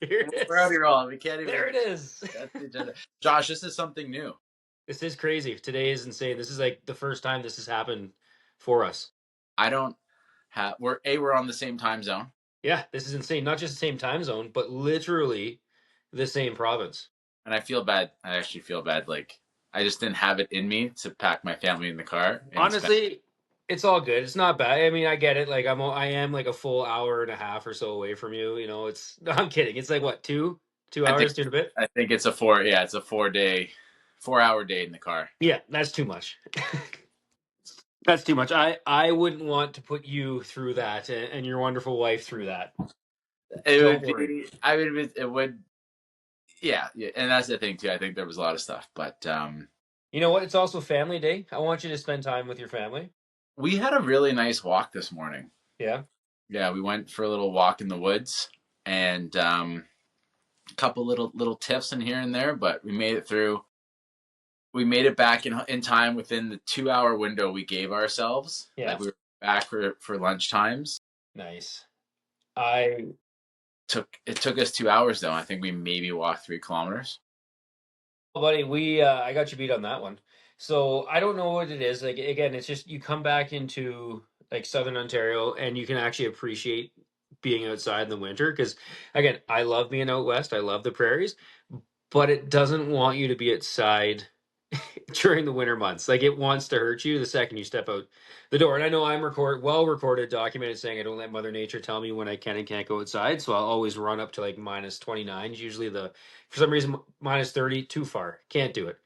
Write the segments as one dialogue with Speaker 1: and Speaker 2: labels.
Speaker 1: Here it
Speaker 2: We're already
Speaker 1: is.
Speaker 2: wrong. We can't even.
Speaker 1: There it is.
Speaker 2: That's the agenda. Josh, this is something new.
Speaker 1: This is crazy. Today is insane. This is like the first time this has happened for us.
Speaker 2: I don't have. We're on the same time zone,
Speaker 1: Yeah, this is insane. Not just the same time zone, but literally the same province.
Speaker 2: and I feel bad. I actually feel bad. Like I just didn't have it in me to pack my family in the car and spend.
Speaker 1: Honestly, it's all good. It's not bad. I mean, I get it. Like I am like a full hour and a half or so away from you. You know, it's no, I'm kidding. It's like what, two
Speaker 2: I think.
Speaker 1: hours, two and a bit.
Speaker 2: I think it's a 4. Yeah, it's a 4 day, 4 hour day in the car.
Speaker 1: Yeah, that's too much. That's too much. I wouldn't want to put you through that and your wonderful wife through that.
Speaker 2: It
Speaker 1: Don't
Speaker 2: would
Speaker 1: worry.
Speaker 2: be. I mean, it would. Yeah, yeah, and that's the thing too. I think there was a lot of stuff, but
Speaker 1: You know what? It's also family day. I want you to spend time with your family.
Speaker 2: we had a really nice walk this morning.
Speaker 1: Yeah.
Speaker 2: Yeah, we went for a little walk in the woods, and a couple little tiffs in here and there, but we made it through. We made it back in time within the 2 hour window we gave ourselves.
Speaker 1: Yeah.
Speaker 2: Like we were back for lunch times.
Speaker 1: Nice. I
Speaker 2: It took us 2 hours though. I think we maybe walked 3 kilometers.
Speaker 1: buddy, I got you beat on that one. So I don't know what it is. Like again, it's just you come back into like Southern Ontario and you can actually appreciate being outside in the winter because again, I love being out west. I love the prairies, but it doesn't want you to be outside during the winter months. Like it wants to hurt you the second you step out the door. And I know I'm well recorded, documented, saying I don't let Mother Nature tell me when I can and can't go outside. So I'll always run up to like minus 29. Usually for some reason minus 30 too far. Can't do it.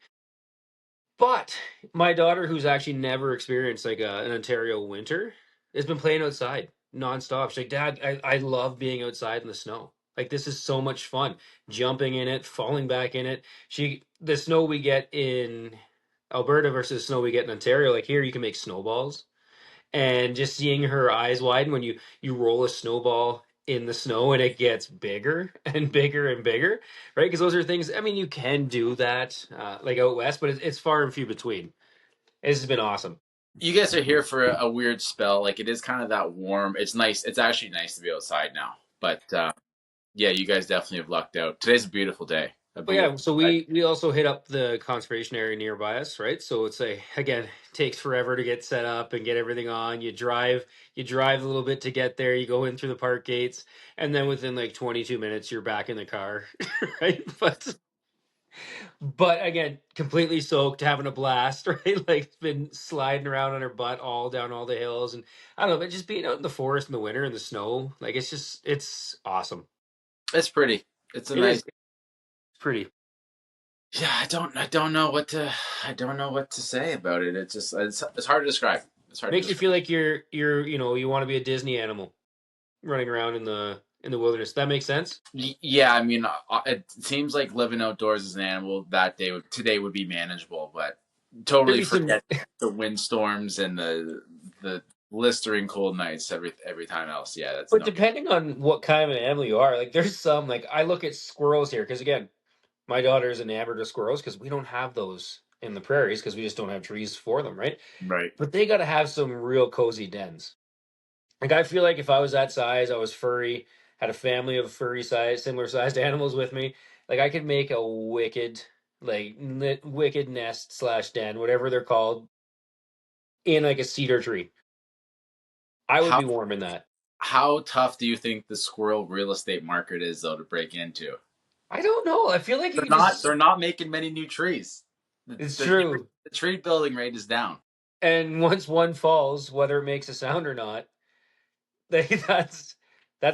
Speaker 1: But my daughter, who's actually never experienced like an Ontario winter, has been playing outside nonstop. She's like, Dad, I love being outside in the snow. Like this is so much fun. Jumping in it, falling back in it. The snow we get in Alberta versus the snow we get in Ontario, like here you can make snowballs. And just seeing her eyes widen when you roll a snowball in the snow and it gets bigger and bigger and bigger, right? Because those are things. I mean, you can do that like out west, but it's far and few between. This has been awesome.
Speaker 2: You guys are here for a weird spell. Like it is kind of that warm. It's nice. It's actually nice to be outside now. But yeah, you guys definitely have lucked out. Today's a beautiful day. A
Speaker 1: But
Speaker 2: beautiful.
Speaker 1: yeah, so we also hit up the conservation area nearby us, right? So it's a again takes forever to get set up and get everything on. You drive a little bit to get there. You go in through the park gates, and then within like 22 minutes, you're back in the car, right? But again, completely soaked, having a blast, right? Like been sliding around on her butt all down all the hills, and I don't know, but just being out in the forest in the winter in the snow, like it's awesome.
Speaker 2: It's pretty. It's a
Speaker 1: It is
Speaker 2: nice.
Speaker 1: it's pretty.
Speaker 2: Yeah, I don't know what to say about it. It's hard to describe. It's hard to
Speaker 1: Makes you
Speaker 2: describe.
Speaker 1: feel like you're you want to be a Disney animal running around in the wilderness. That makes sense.
Speaker 2: Yeah, I mean, it seems like living outdoors as an animal today would be manageable, but
Speaker 1: There'd
Speaker 2: totally
Speaker 1: be some,
Speaker 2: forget the windstorms and the blistering cold nights every time else. Yeah, that's
Speaker 1: but
Speaker 2: no.
Speaker 1: depending on what kind of an animal you are, like there's some like I look at squirrels here because again, my daughter is enamored of squirrels because we don't have those in the prairies because we just don't have trees for them, right?
Speaker 2: Right.
Speaker 1: But they got to have some real cozy dens. Like I feel like if I was that size, I was furry, had a family of furry size, similar sized animals with me, like I could make a wicked nest slash den, whatever they're called, in like a cedar tree. I would
Speaker 2: How
Speaker 1: be warm in that.
Speaker 2: how tough do you think the squirrel real estate market is though to break into?
Speaker 1: I don't know. I feel like you
Speaker 2: They're
Speaker 1: could
Speaker 2: not
Speaker 1: just.
Speaker 2: they're not making many new trees. The
Speaker 1: It's
Speaker 2: the,
Speaker 1: true.
Speaker 2: the tree building rate is down.
Speaker 1: And once one falls, whether it makes a sound or not, they, that's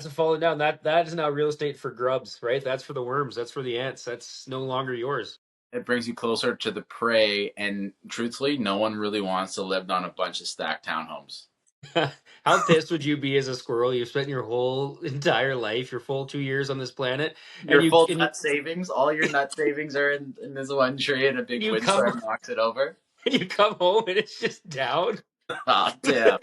Speaker 1: a falling down. That is now real estate for grubs, right? That's for the worms. That's for the ants. That's no longer yours.
Speaker 2: It brings you closer to the prey, and truthfully, no one really wants to live on a bunch of stacked townhomes.
Speaker 1: How pissed would you be as a squirrel? You've spent your whole entire life, your full 2 years on this planet, and
Speaker 2: Your full nut savings, all your nut savings are in this one tree, and a big
Speaker 1: you come
Speaker 2: windstorm knocks it over.
Speaker 1: you come home and it's just down.
Speaker 2: Oh, damn.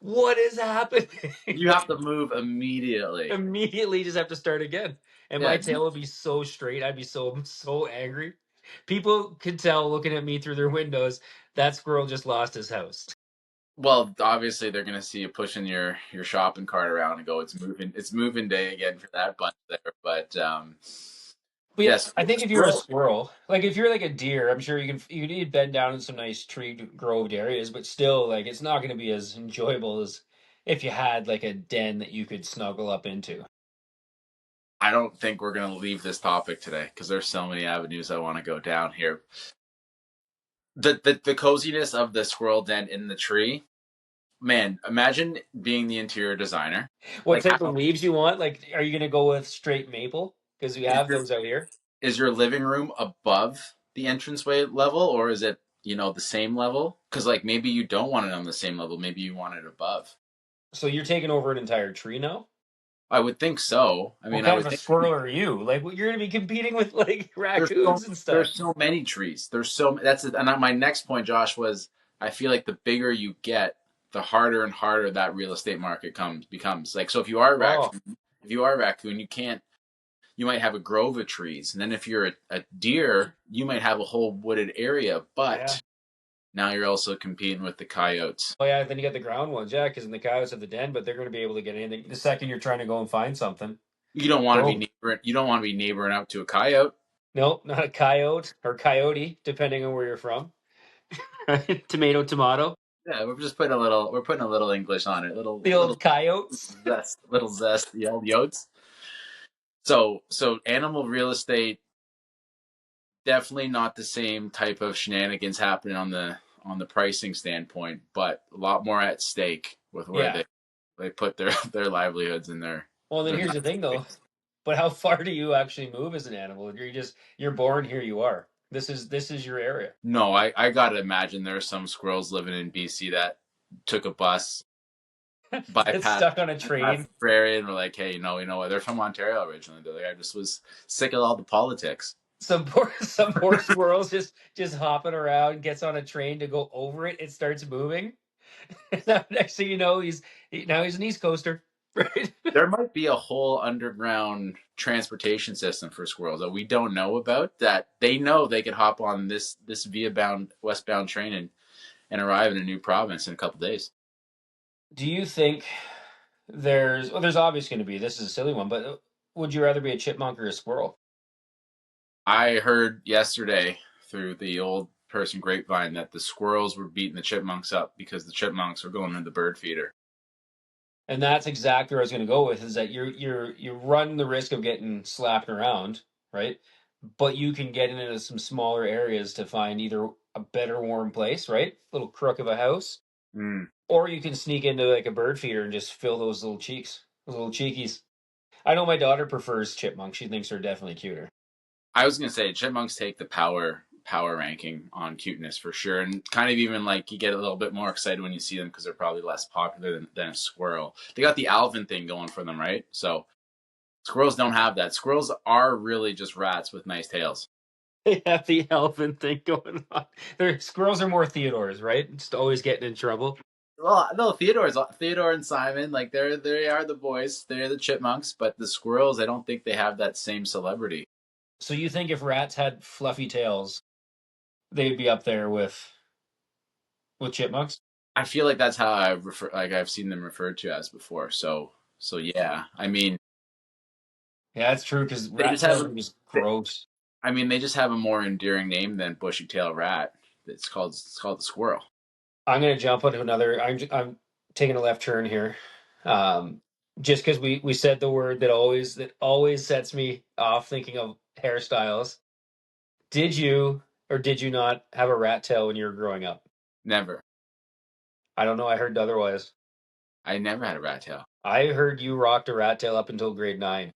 Speaker 1: What is happening?
Speaker 2: You have to move immediately.
Speaker 1: Immediately just have to start again. And my
Speaker 2: Yeah,
Speaker 1: tail would be so straight. I'd be so angry. People could tell looking at me through their windows that squirrel just lost his house.
Speaker 2: Well, obviously they're gonna see you pushing your shopping cart around and go, it's moving day again for that bunch there. But
Speaker 1: But yeah,
Speaker 2: yes,
Speaker 1: I think if you're a
Speaker 2: squirrel.
Speaker 1: squirrel, like if you're like a deer, I'm sure you need to bend down in some nice tree groved areas, but still, like it's not going to be as enjoyable as if you had like a den that you could snuggle up into.
Speaker 2: I don't think we're gonna leave this topic today because there's so many avenues I want to go down here. The coziness of the squirrel den in the tree, man. Imagine being the interior designer.
Speaker 1: What
Speaker 2: Like,
Speaker 1: type of
Speaker 2: how
Speaker 1: leaves you want? Like, are you going to go with straight maple? Because we
Speaker 2: is
Speaker 1: have
Speaker 2: your
Speaker 1: those out here.
Speaker 2: is your living room above the entranceway level, or is it the same level? Because like maybe you don't want it on the same level. Maybe you want it above.
Speaker 1: So you're taking over an entire tree now?
Speaker 2: I would think so. I
Speaker 1: What
Speaker 2: mean, I
Speaker 1: kind of
Speaker 2: would
Speaker 1: a
Speaker 2: think
Speaker 1: squirrel are you? Like, you're going to be competing with like
Speaker 2: there's so
Speaker 1: raccoons and stuff.
Speaker 2: there's so many trees. There's so that's it. And my next point, Josh, was I feel like the bigger you get, the harder and harder that real estate market comes becomes. Like, so
Speaker 1: Oh,
Speaker 2: if you are a raccoon, you can't. You might have a grove of trees, and then if you're a deer, you might have a whole wooded area.
Speaker 1: yeah.
Speaker 2: But now you're also competing with the coyotes.
Speaker 1: Oh, yeah. Then you got the ground ones, yeah, because in the coyotes have the den, but they're going to be able to get anything the second you're trying to go and find something.
Speaker 2: You don't want to be
Speaker 1: Boom.
Speaker 2: neighboring. You don't want to be neighboring out to a coyote.
Speaker 1: Nope, not a coyote or coyote, depending on where you're from. Tomato, tomato.
Speaker 2: Yeah, we're putting a little English on it,
Speaker 1: The
Speaker 2: little
Speaker 1: old coyotes.
Speaker 2: little zest, the old yotes. So animal real estate, definitely not the same type of shenanigans happening on the pricing standpoint, but a lot more at stake with where
Speaker 1: Yeah.
Speaker 2: they put their livelihoods and
Speaker 1: Well, then
Speaker 2: their
Speaker 1: here's the thing, though. But how far do you actually move as an animal? You're born here. You are. This is your area.
Speaker 2: No, I gotta imagine there are some squirrels living in BC that took a bus,
Speaker 1: It's
Speaker 2: bypassed
Speaker 1: stuck on a
Speaker 2: bypassed
Speaker 1: train.
Speaker 2: the prairie, and were like, hey, you know what? They're from Ontario originally. They're like, I just was sick of all the politics.
Speaker 1: Some poor squirrels just hopping around. Gets on a train to go over it. It starts moving. Next thing you know, now he's an East Coaster, right?
Speaker 2: There might be a whole underground transportation system for squirrels that we don't know about, that they know they could hop on this via bound westbound train and arrive in a new province in a couple days.
Speaker 1: Do you think there's obviously going to be, this is a silly one, but would you rather be a chipmunk or a squirrel?
Speaker 2: I heard yesterday through the old person grapevine that the squirrels were beating the chipmunks up because the chipmunks were going to the bird feeder.
Speaker 1: And that's exactly where I was going to go with, is that you run the risk of getting slapped around, right? But you can get into some smaller areas to find either a better warm place, right? Little crook of a house,
Speaker 2: Mm.
Speaker 1: or you can sneak into like a bird feeder and just fill those little cheeks, those little cheekies. I know my daughter prefers chipmunk. She thinks they're definitely cuter.
Speaker 2: I was gonna say chipmunks take the power ranking on cuteness for sure, and kind of even like you get a little bit more excited when you see them because they're probably less popular than a squirrel. They got the Alvin thing going for them, right? So squirrels don't have that. Squirrels are really just rats with nice tails.
Speaker 1: They have the elephant thing going on. Their squirrels are more Theodores, right? Just always getting in trouble.
Speaker 2: Well, no, Theodore and Simon, like they are the boys. They're the chipmunks, but the squirrels, I don't think they have that same celebrity.
Speaker 1: So you think if rats had fluffy tails, they'd be up there with chipmunks?
Speaker 2: I feel like that's how I've seen them referred to as before. So yeah, I mean
Speaker 1: Yeah, that's true because
Speaker 2: they
Speaker 1: rat
Speaker 2: just have
Speaker 1: tails
Speaker 2: a,
Speaker 1: are just gross.
Speaker 2: they just have a more endearing name than bushy tail rat. It's called the squirrel.
Speaker 1: I'm gonna jump onto another. I'm taking a left turn here, um, just because we said the word that always sets me off thinking of hairstyles. Did you or did you not have a rat tail when you were growing up?
Speaker 2: Never.
Speaker 1: I don't know. I heard otherwise.
Speaker 2: I never had a rat tail.
Speaker 1: I heard you rocked a rat tail up until grade 9.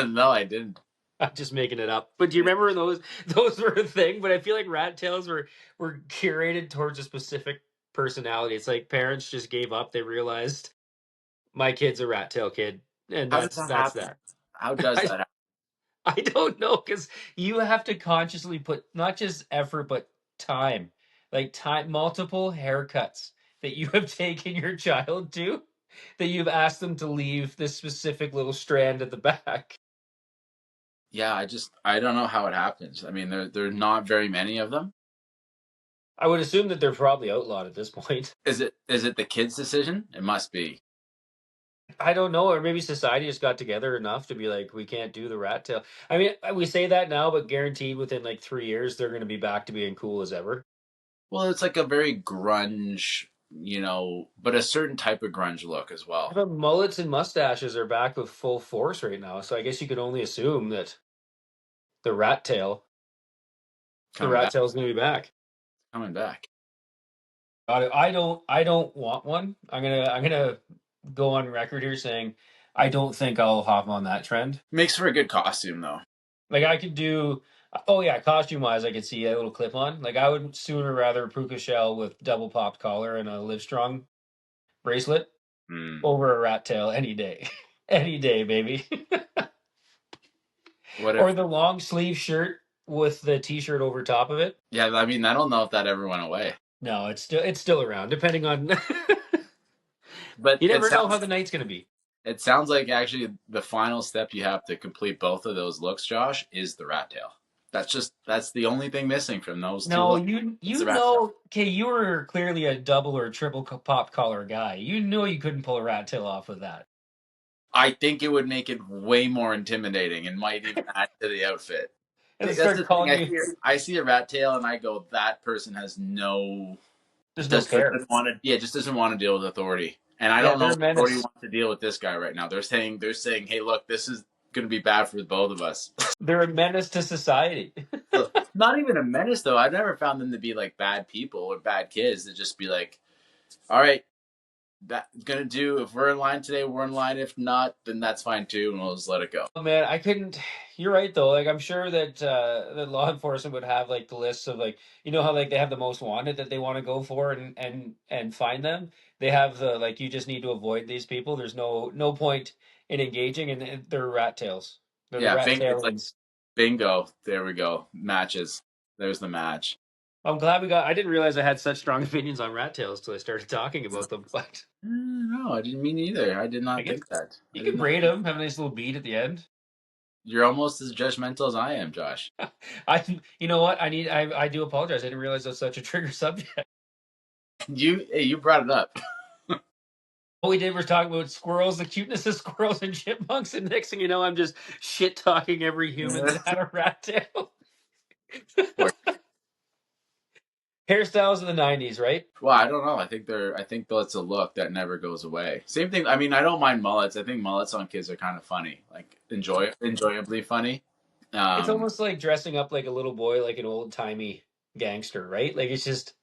Speaker 2: No, I didn't.
Speaker 1: I'm just making it up. But do you remember when those were a thing? But I feel like rat tails were curated towards a specific personality. It's like parents just gave up. They realized my kid's a rat tail kid, and
Speaker 2: How does
Speaker 1: that's
Speaker 2: that
Speaker 1: that's
Speaker 2: happen?
Speaker 1: that.
Speaker 2: How does
Speaker 1: I
Speaker 2: that happen?
Speaker 1: I don't know because you have to consciously put not just effort but time, like time, multiple haircuts that you have taken your child to, that you've asked them to leave this specific little strand at the back.
Speaker 2: Yeah, I don't know how it happens. I mean, there are not very many of them.
Speaker 1: I would assume that they're probably outlawed at this point.
Speaker 2: Is it the kids' decision? It must be.
Speaker 1: I don't know, or maybe society just got together enough to be like, we can't do the rat tail. I mean, we say that now, but guaranteed within like 3 years, they're going to be back to being cool as ever.
Speaker 2: Well, it's like a very grunge, but a certain type of grunge look as well.
Speaker 1: But mullets and mustaches are back with full force right now, so I guess you could only assume that the rat tail, the
Speaker 2: Coming
Speaker 1: rat
Speaker 2: back,
Speaker 1: tail is going to be back.
Speaker 2: coming back.
Speaker 1: I don't want one. I'm gonna go on record here saying I don't think I'll hop on that trend.
Speaker 2: Makes for a good costume though.
Speaker 1: Like I could do, oh yeah, costume wise, I could see a little clip on. Like I would sooner rather puka shell with double popped collar and a Livestrong bracelet
Speaker 2: Mm.
Speaker 1: over a rat tail any day, any day, baby.
Speaker 2: What
Speaker 1: Or
Speaker 2: if?
Speaker 1: the long sleeve shirt with the t-shirt over top of it.
Speaker 2: Yeah, I mean, I don't know if that ever went away,
Speaker 1: No, it's still around, depending on.
Speaker 2: but
Speaker 1: You
Speaker 2: it
Speaker 1: never know how
Speaker 2: sounds
Speaker 1: the night's gonna be.
Speaker 2: it sounds like actually the final step you have to complete both of those looks, Josh, is the rat tail. That's the only thing missing from those two
Speaker 1: No,
Speaker 2: looks.
Speaker 1: you
Speaker 2: It's the
Speaker 1: you
Speaker 2: rat tail.
Speaker 1: know, okay, you were clearly a double or triple pop collar guy. You knew you couldn't pull a rat tail off with that.
Speaker 2: I think it would make it way more intimidating and might even add to the outfit.
Speaker 1: And
Speaker 2: That's
Speaker 1: start
Speaker 2: the thing.
Speaker 1: calling
Speaker 2: I
Speaker 1: you.
Speaker 2: see, I see a rat tail and I go, that person has no,
Speaker 1: There's no
Speaker 2: just
Speaker 1: care.
Speaker 2: doesn't want to, yeah, just doesn't want to deal with authority. And I
Speaker 1: Yeah,
Speaker 2: don't know
Speaker 1: they're a
Speaker 2: if authority
Speaker 1: menace.
Speaker 2: wants to deal with this guy right now. They're saying, hey, look, this is going to be bad for both of us.
Speaker 1: They're a menace to society.
Speaker 2: So, not even a menace though. I've never found them to be like bad people or bad kids. To just be like, all right, that's gonna do. If we're in line today, we're in line. If not, then that's fine too, and we'll just let it go.
Speaker 1: Oh, man, I couldn't. You're right though. Like I'm sure that that law enforcement would have like the lists of like how like they have the most wanted that they want to go for and find them. They have the like you just need to avoid these people. There's no point in engaging, and they're rat tails. They're the
Speaker 2: Yeah,
Speaker 1: rat
Speaker 2: it's like
Speaker 1: tailings.
Speaker 2: bingo. There we go. Matches. There's the match.
Speaker 1: I'm glad we got. I didn't realize I had such strong opinions on rat tails till I started talking about them. But
Speaker 2: No, I didn't mean either. I did
Speaker 1: I
Speaker 2: not
Speaker 1: guess
Speaker 2: think that. I
Speaker 1: you
Speaker 2: did
Speaker 1: can
Speaker 2: not.
Speaker 1: braid them, have a nice little bead at the end.
Speaker 2: You're almost as judgmental as I am, Josh.
Speaker 1: You know what? I do apologize. I didn't realize that's such a trigger subject.
Speaker 2: You brought it up.
Speaker 1: What we did was talking about squirrels, the cuteness of squirrels and chipmunks, and next thing you know, I'm just shit talking every human that had a rat tail. Hairstyles of the '90s, right?
Speaker 2: Well, I don't know. I think that's a look that never goes away. Same thing. I mean, I don't mind mullets. I think mullets on kids are kind of funny, like enjoyably funny.
Speaker 1: It's
Speaker 2: Um,
Speaker 1: almost like dressing up like a little boy, like an old timey gangster, right? Like it's just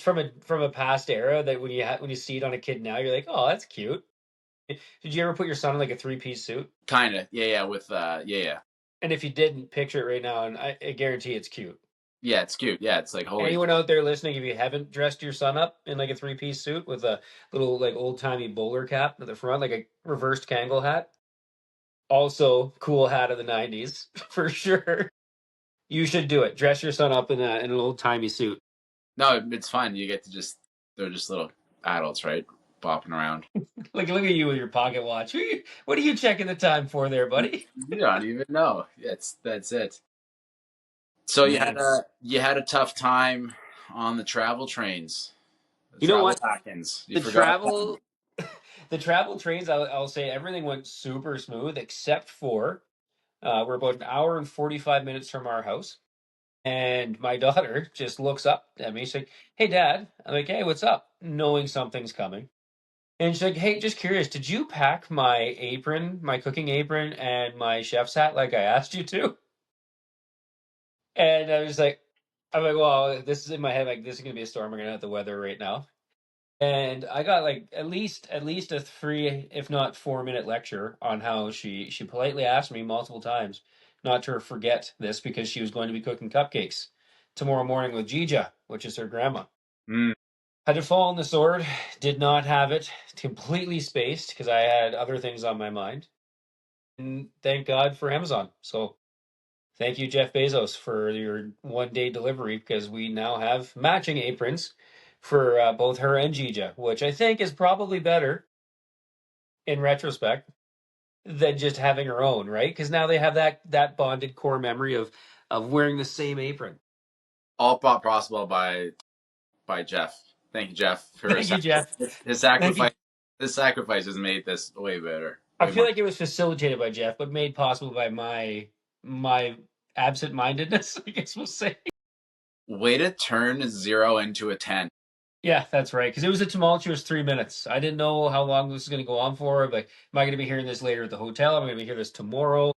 Speaker 1: from a past era that when you see it on a kid now, you're like, oh, that's cute. Did you ever put your son in like a three-piece suit?
Speaker 2: kind of. Yeah, yeah. With yeah.
Speaker 1: And if you didn't, picture it right now, and I guarantee it's cute.
Speaker 2: Yeah, it's cute. Yeah, it's like holy.
Speaker 1: Anyone out there listening, if you haven't dressed your son up in like a three-piece suit with a little like old-timey bowler cap at the front, like a reversed Kangol hat, also cool hat of the '90s for sure. You should do it. Dress your son up in an old-timey suit.
Speaker 2: No, it's fine. You get to they're just little adults, right? Bopping around.
Speaker 1: Like look at you with your pocket watch. What are you checking the time for there, buddy?
Speaker 2: You don't even know. That's it. So
Speaker 1: Man,
Speaker 2: you had a tough time on the travel trains, the
Speaker 1: you know
Speaker 2: travel
Speaker 1: what?
Speaker 2: packins. You
Speaker 1: The
Speaker 2: forgot one.
Speaker 1: travel, the travel trains. I'll say everything went super smooth except for we're about an hour and 45 minutes from our house. And my daughter just looks up at me. She's like, "Hey, Dad." I'm like, "Hey, what's up?" Knowing something's coming. And she's like, "Hey, just curious, did you pack my apron, my cooking apron, and my chef's hat like I asked you to?" And I'm like, "Well, this is in my head. Like, this is gonna be a storm. We're gonna have the weather right now." And I got like at least a 3, if not 4 minute lecture on how she politely asked me multiple times not to forget this because she was going to be cooking cupcakes tomorrow morning with Gija, which is her grandma.
Speaker 2: Mm.
Speaker 1: Had to fall on the sword, did not have it completely spaced because I had other things on my mind. And thank God for Amazon. So thank you, Jeff Bezos, for your 1 day delivery because we now have matching aprons for both her and Gija, which I think is probably better in retrospect than just having her own, right? Because now they have that bonded core memory of wearing the same apron.
Speaker 2: all brought possible by Jeff. Thank you, Jeff, for
Speaker 1: Thank you, Jeff.
Speaker 2: his
Speaker 1: Thank you.
Speaker 2: sacrifice. His sacrifice has made this way better,
Speaker 1: I
Speaker 2: way
Speaker 1: feel
Speaker 2: more.
Speaker 1: like it was facilitated by Jeff, but made possible by my absent-mindedness, I guess we'll say.
Speaker 2: Way to turn 0 into a 10.
Speaker 1: Yeah, that's right. Because it was a tumultuous 3 minutes. I didn't know how long this was going to go on for. Like, am I going to be hearing this later at the hotel? I'm going to be hearing this tomorrow.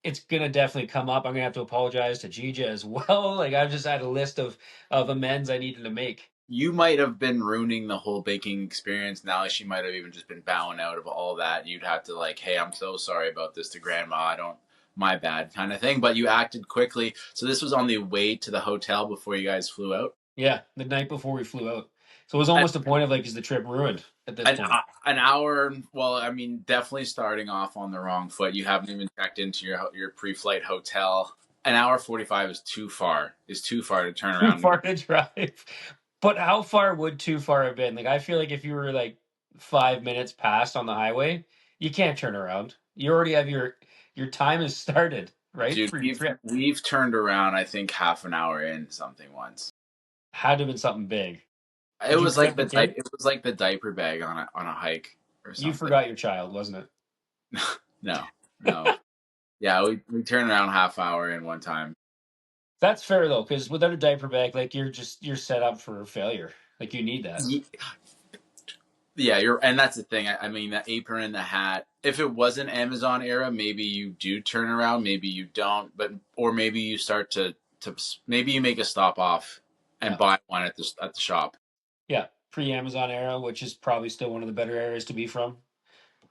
Speaker 1: It's going to definitely come up. I'm going to have to apologize to Gija as well. Like, I've just had a list of amends I needed to make.
Speaker 2: You might have been ruining the whole baking experience. Now she might have even just been bowing out of all that. You'd have to like, hey, I'm so sorry about this to grandma. I don't, my bad kind of thing. But you acted quickly. So this was on the way to the hotel before you guys flew out.
Speaker 1: Yeah, the night before we flew out. So it was almost a point of like, is the trip ruined at this
Speaker 2: An,
Speaker 1: point?
Speaker 2: an hour. Well, I mean, definitely starting off on the wrong foot. You haven't even checked into your pre-flight hotel. An hour 45 is too far. Is too far to turn
Speaker 1: Too
Speaker 2: around.
Speaker 1: far to drive. But how far would too far have been? Like, I feel like if you were like 5 minutes past on the highway, you can't turn around. You already have your time has started, right?
Speaker 2: Dude,
Speaker 1: For your
Speaker 2: we've
Speaker 1: trip.
Speaker 2: we've turned around. I think half an hour in something once.
Speaker 1: Had to have been something big.
Speaker 2: It
Speaker 1: Did you
Speaker 2: was like
Speaker 1: forget
Speaker 2: the
Speaker 1: your kid?
Speaker 2: it was like the diaper bag on a hike or
Speaker 1: You
Speaker 2: something.
Speaker 1: forgot your child, wasn't it?
Speaker 2: No, no. Yeah, we turned around half hour in one time.
Speaker 1: That's fair though, because without a diaper bag, like you're set up for failure. Like you need that.
Speaker 2: Yeah, and that's the thing. I mean, the apron, the hat. If it was an Amazon era, maybe you do turn around, maybe you don't, but or maybe you start to maybe you make a stop off and
Speaker 1: Yeah.
Speaker 2: buy one at the shop.
Speaker 1: Yeah. Pre-Amazon era, which is probably still one of the better areas to be from.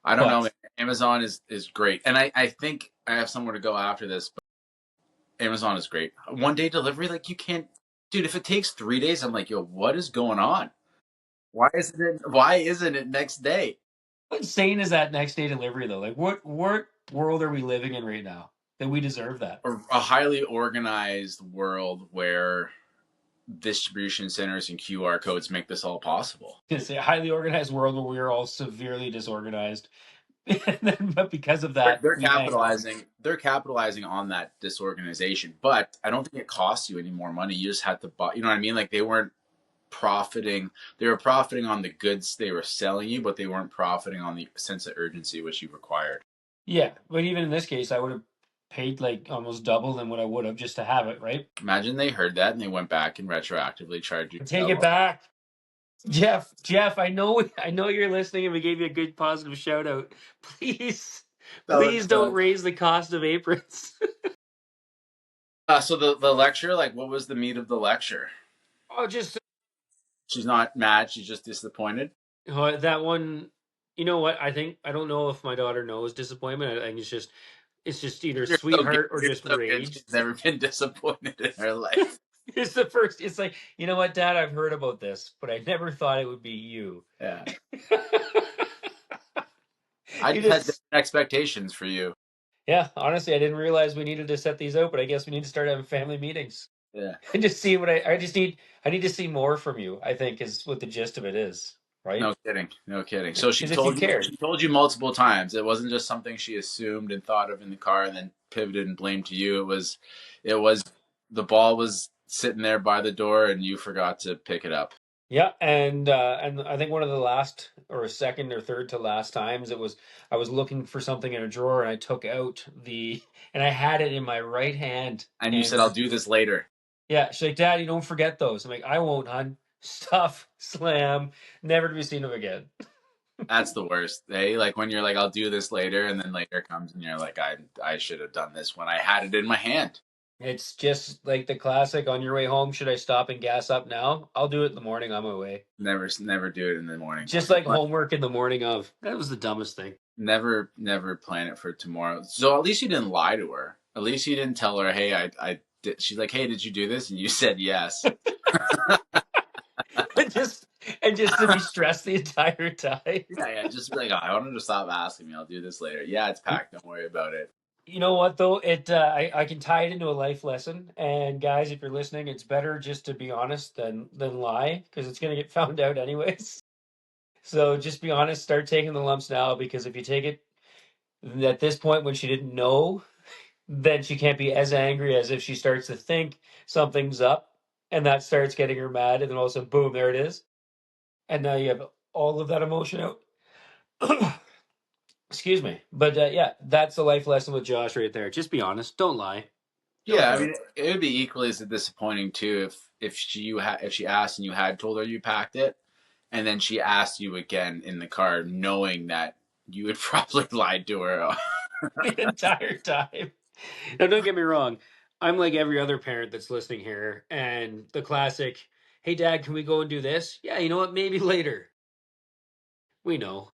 Speaker 2: I don't know,
Speaker 1: But
Speaker 2: man. Amazon is great, and I think I have somewhere to go after this. But Amazon is great. 1 day delivery, like you can't, dude. If it takes 3 days, I'm like, yo, what is going on? Why isn't it next day?
Speaker 1: how insane is that next day delivery though? Like what world are we living in right now that we deserve that?
Speaker 2: A highly organized world where distribution centers and QR codes make this all possible.
Speaker 1: It's a highly organized world where we are all severely disorganized. And then, but because of that,
Speaker 2: They're
Speaker 1: we hang on.
Speaker 2: capitalizing. They're capitalizing on that disorganization, but I don't think it costs you any more money. You just had to buy. You know what I mean? Like they weren't profiting. They were profiting on the goods they were selling you, but they weren't profiting on the sense of urgency which you required.
Speaker 1: Yeah, but even in this case, I would have paid like almost double than what I would have just to have it, right?
Speaker 2: Imagine they heard that and they went back and retroactively charged you
Speaker 1: Take it
Speaker 2: double.
Speaker 1: back. Jeff, I know you're listening and we gave you a good positive shout out. Please,
Speaker 2: That would
Speaker 1: please don't
Speaker 2: suck.
Speaker 1: raise the cost of aprons.
Speaker 2: So the lecture, like, what was the meat of the lecture?
Speaker 1: Oh, just
Speaker 2: She's not mad. She's just disappointed.
Speaker 1: that one. You know what? I think I don't know if my daughter knows disappointment. I think it's just either
Speaker 2: You're so good.
Speaker 1: sweetheart or
Speaker 2: You're
Speaker 1: just
Speaker 2: so good.
Speaker 1: rage.
Speaker 2: She's never been disappointed in her life.
Speaker 1: It's the first. It's like, you know what, Dad? I've heard about this, but I never thought it would be you.
Speaker 2: Yeah. I
Speaker 1: You
Speaker 2: just had different
Speaker 1: just,
Speaker 2: expectations for you.
Speaker 1: yeah. Honestly, I didn't realize we needed to set these out, but I guess we need to start having family meetings
Speaker 2: Yeah.
Speaker 1: and just see what I just need. I need to see more from you. I think is what the gist of it is, right?
Speaker 2: No kidding. No kidding. So
Speaker 1: Because if you cared,
Speaker 2: she told you multiple times. It wasn't just something she assumed and thought of in the car and then pivoted and blamed to you. It was the ball was sitting there by the door and you forgot to pick it up.
Speaker 1: yeah. And I think one of the last or second or third to last times it was I was looking for something in a drawer and I took out the and I had it in my right hand
Speaker 2: And you said,
Speaker 1: and
Speaker 2: I'll do this later.
Speaker 1: yeah, she's like, Dad, you don't forget those. I'm like, I won't, hon. Stuff, slam, never to be seen of again.
Speaker 2: That's the worst. Eh? Like when you're like, I'll do this later, and then later comes and you're like, I should have done this when I had it in my hand.
Speaker 1: It's just like the classic on your way home, should I stop and gas up now? I'll do it in the morning on my way.
Speaker 2: Never do it in the morning.
Speaker 1: Just like homework in the morning of. That was the dumbest thing.
Speaker 2: Never plan it for tomorrow. So at least you didn't lie to her. At least you didn't tell her, hey, I did. She's like, hey, did you do this? And you said yes.
Speaker 1: And just to be stressed the entire time.
Speaker 2: Yeah. Just be like, oh, I wanted to stop asking me. I'll do this later. Yeah, it's packed. Don't worry about it.
Speaker 1: You know what though? I can tie it into a life lesson. And guys, if you're listening, it's better just to be honest than lie because it's gonna get found out anyways. So just be honest, start taking the lumps now because if you take it at this point when she didn't know, then she can't be as angry as if she starts to think something's up. and that starts getting her mad, and then all of a sudden, boom, there it is, and now you have all of that emotion out. Excuse me, but yeah, that's a life lesson with Josh right there. Just be honest. Don't lie. Don't
Speaker 2: Yeah, I
Speaker 1: do it.
Speaker 2: mean, it would be equally as disappointing too if she asked and you had told her you packed it, and then she asked you again in the car, knowing that you had probably lied to her.
Speaker 1: The entire time. Now, don't get me wrong. I'm like every other parent that's listening here, and the classic, "Hey, Dad, can we go and do this?" Yeah, you know what? Maybe later. We know.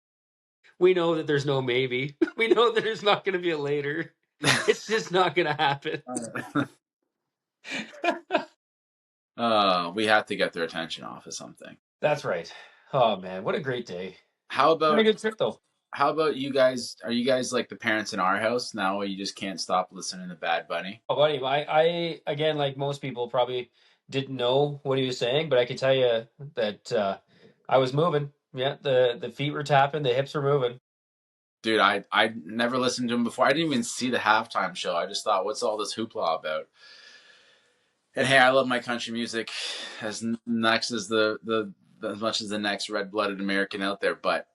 Speaker 1: We know that there's no maybe. We know that there's not going to be a later. It's just not going to happen.
Speaker 2: We have to get their attention off of something.
Speaker 1: That's right. Oh man, what a great day.
Speaker 2: How
Speaker 1: Been a
Speaker 2: about
Speaker 1: good trip though.
Speaker 2: how about you guys? Are you guys like the parents in our house now? Where you just can't stop listening to Bad Bunny?
Speaker 1: Oh, buddy, I again, like most people, probably didn't know what he was saying, but I can tell you that I was moving. Yeah, the feet were tapping, the hips were moving.
Speaker 2: Dude, I never listened to him before. I didn't even see the halftime show. I just thought, what's all this hoopla about? And hey, I love my country music as next as the as much as the next red blooded American out there. But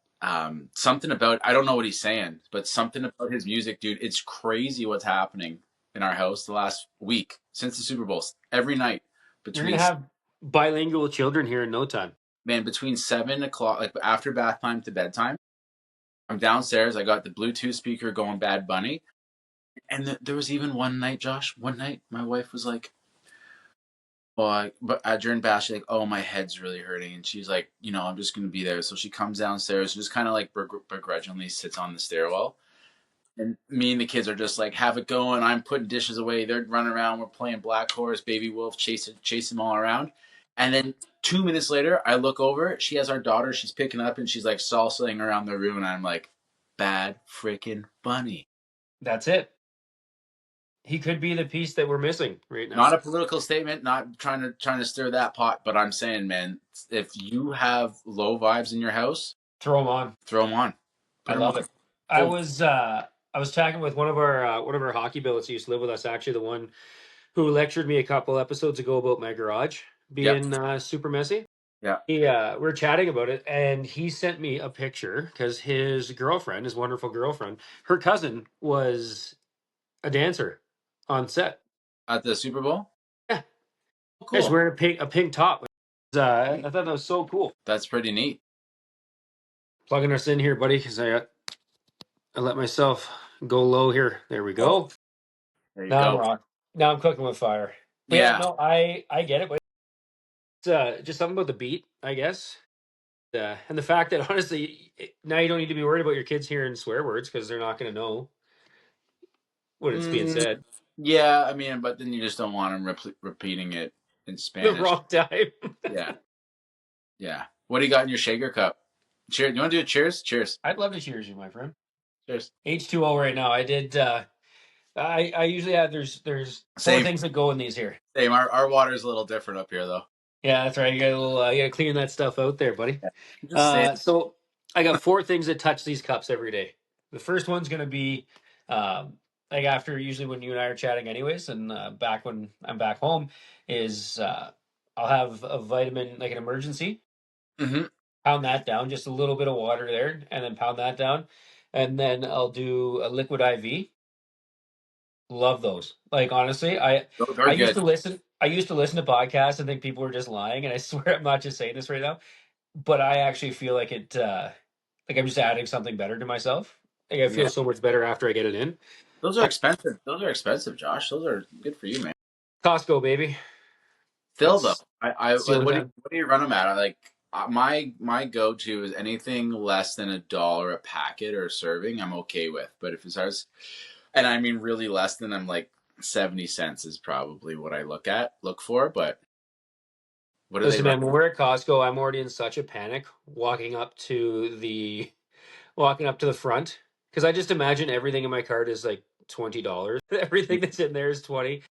Speaker 2: something about I don't know what he's saying, but something about his music, dude. It's crazy what's happening in our house the last week since the Super Bowl. Every night
Speaker 1: You're gonna
Speaker 2: between
Speaker 1: have bilingual children here in no time.
Speaker 2: man between 7 o'clock, like after bath time to bedtime. I'm downstairs. I got the Bluetooth speaker going Bad Bunny, and there was even one night, Josh. One night, my wife was like, well, but during bath, she's like, "Oh, my head's really hurting," and she's like, "I'm just gonna be there." So she comes downstairs, just kind of like begrudgingly sits on the stairwell, and me and the kids are just like, "Have it going." I'm putting dishes away. They're running around. We're playing Black Horse, Baby Wolf, chase them all around, and then 2 minutes later, I look over. She has our daughter. She's picking up, and she's like salsaing around the room, and I'm like, "Bad freaking Bunny."
Speaker 1: That's it. He could be the piece that we're missing right now.
Speaker 2: Not a political statement, not trying to stir that pot, but I'm saying, man, if you have low vibes in your house,
Speaker 1: Throw him on.
Speaker 2: throw them on.
Speaker 1: I
Speaker 2: Put them
Speaker 1: love
Speaker 2: on
Speaker 1: it. I
Speaker 2: full.
Speaker 1: was uh I was talking with one of our hockey billets who used to live with us, actually the one who lectured me a couple episodes ago about my garage
Speaker 2: Yep.
Speaker 1: being super messy.
Speaker 2: Yeah.
Speaker 1: We were chatting about it, and he sent me a picture because his girlfriend, his wonderful girlfriend, her cousin was a dancer on set.
Speaker 2: At the Super Bowl.
Speaker 1: Yeah,
Speaker 2: Oh,
Speaker 1: she's
Speaker 2: cool.
Speaker 1: wearing a pink top. I thought that was so cool.
Speaker 2: That's pretty neat.
Speaker 1: Plugging us in here, buddy, because I let myself go low here. There we
Speaker 2: Oh,
Speaker 1: go.
Speaker 2: there you
Speaker 1: Now I'm
Speaker 2: go.
Speaker 1: rock. Now I'm cooking with fire. But yeah,
Speaker 2: Yeah.
Speaker 1: no, I get it. But it's just something about the beat, I guess. And the fact that honestly, now you don't need to be worried about your kids hearing swear words because they're not going to know what it's being
Speaker 2: Mm,
Speaker 1: said
Speaker 2: yeah. I mean, but then you just don't want them repeating it in
Speaker 1: the
Speaker 2: Spanish.
Speaker 1: wrong time.
Speaker 2: Yeah. Yeah. What do you got in your shaker cup? Cheers. You want to do a cheers? Cheers.
Speaker 1: I'd love to cheers you, my friend.
Speaker 2: Cheers.
Speaker 1: H2O right now. I did. I usually have there's four
Speaker 2: Same.
Speaker 1: things that go in these here.
Speaker 2: Same. Our water is a little different up here, though.
Speaker 1: Yeah, that's right. You got a little. You got to clean that stuff out there, buddy.
Speaker 2: Yeah. Just saying.
Speaker 1: So I got four things that touch these cups every day. The first one's gonna be, like after usually when you and I are chatting, anyways, and back when I'm back home, is I'll have a vitamin like an emergency.
Speaker 2: Mm-hmm.
Speaker 1: Pound that down, just a little bit of water there, and then pound that down, and then I'll do a liquid IV. Love those. Like honestly,
Speaker 2: Those
Speaker 1: I
Speaker 2: are
Speaker 1: used
Speaker 2: good.
Speaker 1: to listen. I used to listen to podcasts and think people were just lying, and I swear I'm not just saying this right now, but I actually feel like it. Like I'm just adding something better to myself. Like I feel
Speaker 2: Yeah.
Speaker 1: so much better after I get it in.
Speaker 2: Those are expensive. Those are expensive, Josh. Those are good for you, man.
Speaker 1: Costco, baby.
Speaker 2: Still though,
Speaker 1: That's
Speaker 2: I
Speaker 1: it's the
Speaker 2: like
Speaker 1: only time.
Speaker 2: what do you run them at? I like my go to is anything less than $1 a packet or a serving. I'm okay with, but if it starts, and I mean really less than, I'm like 70 cents is probably what I look for. But what do they
Speaker 1: Listen,
Speaker 2: run?
Speaker 1: man, when we're at Costco, I'm already in such a panic walking up to the front because I just imagine everything in my cart is like $20. Everything that's in there is 20.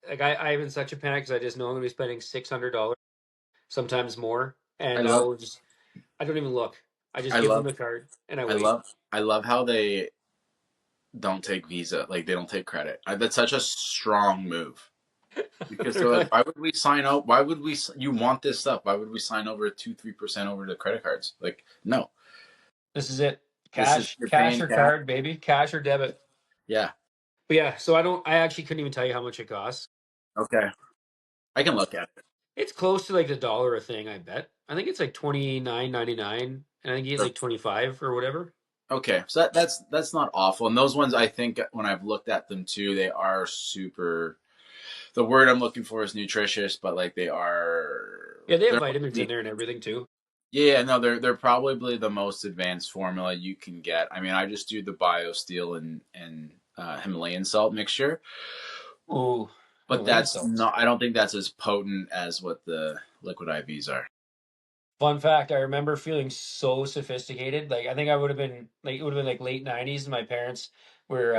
Speaker 1: Like I'm in such a panic because I just know I'm gonna be spending $600, sometimes more,
Speaker 2: I
Speaker 1: and
Speaker 2: love,
Speaker 1: I don't even look. I just
Speaker 2: I
Speaker 1: give them
Speaker 2: love,
Speaker 1: the card and I
Speaker 2: I
Speaker 1: wait.
Speaker 2: love, I love how they don't take Visa, like they don't take credit. That's such a strong move. Because they're
Speaker 1: They're
Speaker 2: like,
Speaker 1: like,
Speaker 2: why would we sign up? Why would we? You want this stuff? Why would we sign over 2-3% over to credit cards? Like, no,
Speaker 1: this is it.
Speaker 2: this is you're
Speaker 1: Cash
Speaker 2: paying
Speaker 1: or
Speaker 2: cash.
Speaker 1: card, baby. Cash or debit.
Speaker 2: Yeah.
Speaker 1: But yeah, so I actually couldn't even tell you how much it costs.
Speaker 2: Okay. I can look at it.
Speaker 1: It's close to like the dollar a thing, I bet. I think it's like 29.99, and I think you get like 25 or whatever.
Speaker 2: Okay, so that's not awful. And those ones, I think, when I've looked at them too, they are super. The word I'm looking for is nutritious, but like they are,
Speaker 1: Yeah, they have
Speaker 2: they're
Speaker 1: vitamins in there and everything too.
Speaker 2: yeah, no, they're probably the most advanced formula you can get. I mean, I just do the BioSteel and Himalayan salt mixture,
Speaker 1: Ooh,
Speaker 2: but
Speaker 1: Himalayan
Speaker 2: that's
Speaker 1: salts.
Speaker 2: not. I don't think that's as potent as what the liquid IVs are.
Speaker 1: Fun fact, I remember feeling so sophisticated. Like I think I would have been like it would have been like late 90s and my parents were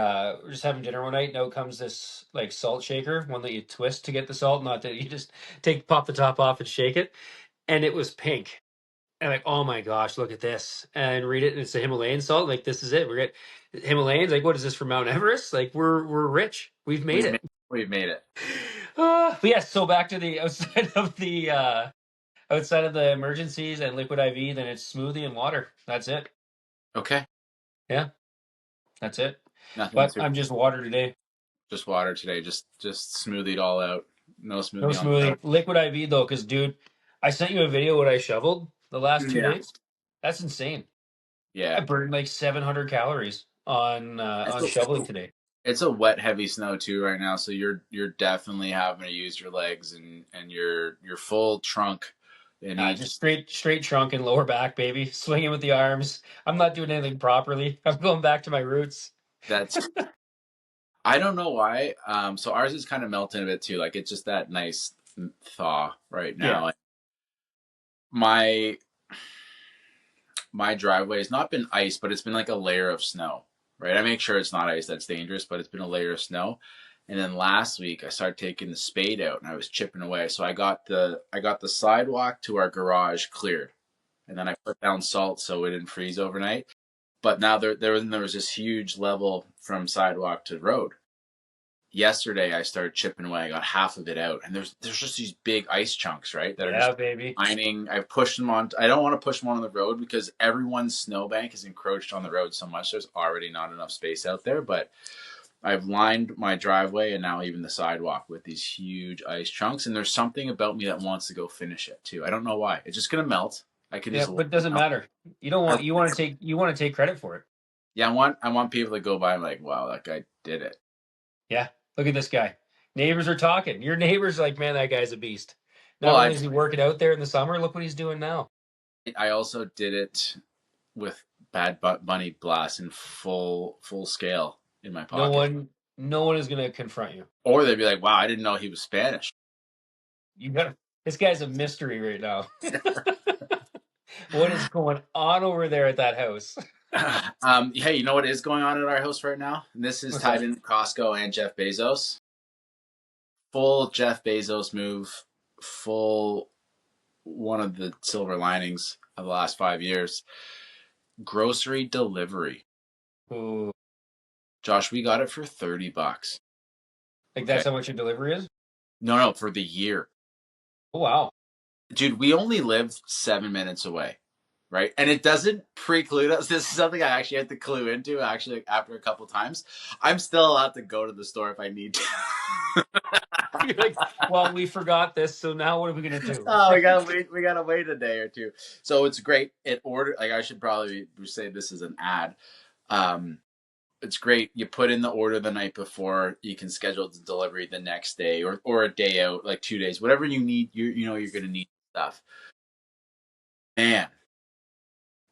Speaker 1: just having dinner one night and out comes this like salt shaker, one that you twist to get the salt, not that you just take pop the top off and shake it. And it was pink. And like, oh my gosh, look at this. And read it, and it's a Himalayan salt. Like this is it. We're get Himalayans, like what is this from Mount Everest? Like we're rich. We've made
Speaker 2: We've made
Speaker 1: it.
Speaker 2: we've made it.
Speaker 1: But yeah, so back to the outside of the emergencies and liquid IV, then it's smoothie and water. That's it.
Speaker 2: Okay,
Speaker 1: Yeah, that's it.
Speaker 2: nothing
Speaker 1: But
Speaker 2: too.
Speaker 1: I'm just water today.
Speaker 2: Just water today. Just smoothie it all out. No
Speaker 1: No
Speaker 2: smoothie on the
Speaker 1: smoothie.
Speaker 2: side.
Speaker 1: Liquid IV though, because dude, I sent you a video what I shoveled the last two
Speaker 2: Yeah,
Speaker 1: days. That's insane. I
Speaker 2: yeah.
Speaker 1: burned like 700 calories
Speaker 2: It's
Speaker 1: on shoveling today.
Speaker 2: it's a wet, heavy snow too right now, so you're definitely having to use your legs and your full trunk. It
Speaker 1: Just
Speaker 2: needs
Speaker 1: straight trunk and lower back, baby. Swinging with the arms. I'm not doing anything properly. I'm going back to my roots.
Speaker 2: that's. I don't know why. So ours is kind of melting a bit too. Like it's just that nice thaw right
Speaker 1: Yeah.
Speaker 2: now. My my driveway has not been ice, but it's been like a layer of snow. Right. I make sure it's not ice that's dangerous, but it's been a layer of snow. And then last week I started taking the spade out and I was chipping away. So I got the sidewalk to our garage cleared. And then I put down salt so it didn't freeze overnight. But now there was this huge level from sidewalk to road. Yesterday I started chipping away. I got half of it out, and there's just these big ice chunks, right, that are just
Speaker 1: Yeah, baby.
Speaker 2: lining. I've pushed them on. I don't want to push them on the road because everyone's snowbank is encroached on the road so much. There's already not enough space out there, but I've lined my driveway and now even the sidewalk with these huge ice chunks. And there's something about me that wants to go finish it too. I don't know why. It's just gonna melt. I could
Speaker 1: Yeah,
Speaker 2: just
Speaker 1: but it doesn't
Speaker 2: melt.
Speaker 1: matter. You want to take credit for it.
Speaker 2: Yeah, I want people to go by and like, wow, that guy did it.
Speaker 1: Yeah. Look at this guy. Neighbors are talking. Your neighbors are like, man, that guy's a beast.
Speaker 2: Well,
Speaker 1: Not only is he working out there in the summer, look what he's doing now.
Speaker 2: I also did it with Bad Bunny blast in full scale in my
Speaker 1: No
Speaker 2: pocket.
Speaker 1: one no one is gonna confront you.
Speaker 2: Or they'd be like, "Wow, I didn't know he was Spanish."
Speaker 1: You gotta this guy's a mystery right now. What is going on over there at that house?
Speaker 2: Hey, you know what is going on at our house right now? And this is
Speaker 1: What's
Speaker 2: tied
Speaker 1: that?
Speaker 2: in Costco and Jeff Bezos. Full Jeff Bezos move. Full one of the silver linings of the last 5 years. Grocery delivery.
Speaker 1: Ooh,
Speaker 2: Josh, we got it for $30.
Speaker 1: like
Speaker 2: Okay.
Speaker 1: that's how much your delivery is?
Speaker 2: No, for the year.
Speaker 1: Oh wow.
Speaker 2: Dude, we only live 7 minutes away, right? And it doesn't preclude us. This is something I actually had to clue into actually after a couple times. I'm still allowed to go to the store if I need to.
Speaker 1: You're like, well, we forgot this, so now what are we gonna do?
Speaker 2: Oh, we gotta wait a day or two. So it's great. It order like I should probably say this is an ad. Um it's great. You put in the order the night before. You can schedule the delivery the next day or a day out, like 2 days, whatever you need. You know you're gonna need stuff. Man,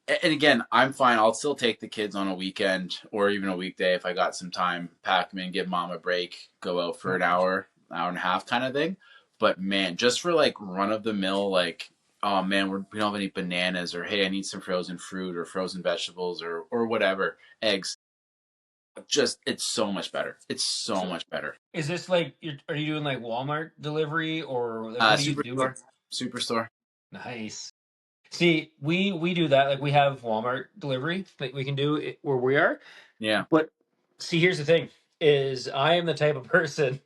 Speaker 2: and again, I'm fine. I'll still take the kids on a weekend or even a weekday if I got some time. Pack them in, give mom a break, go out for an hour and a half, kind of thing. But man, just for like run of the mill, like oh man, we don't have any bananas, or hey, I need some frozen fruit or frozen vegetables or whatever, eggs. Just it's so much better. It's so
Speaker 1: So
Speaker 2: much better.
Speaker 1: is this like are you doing like Walmart delivery or like what do you do?
Speaker 2: Superstore, superstore.
Speaker 1: Nice. See, we do that. Like we have Walmart delivery that we can do it where we are.
Speaker 2: Yeah.
Speaker 1: But see, here's the thing: is I am the type of person.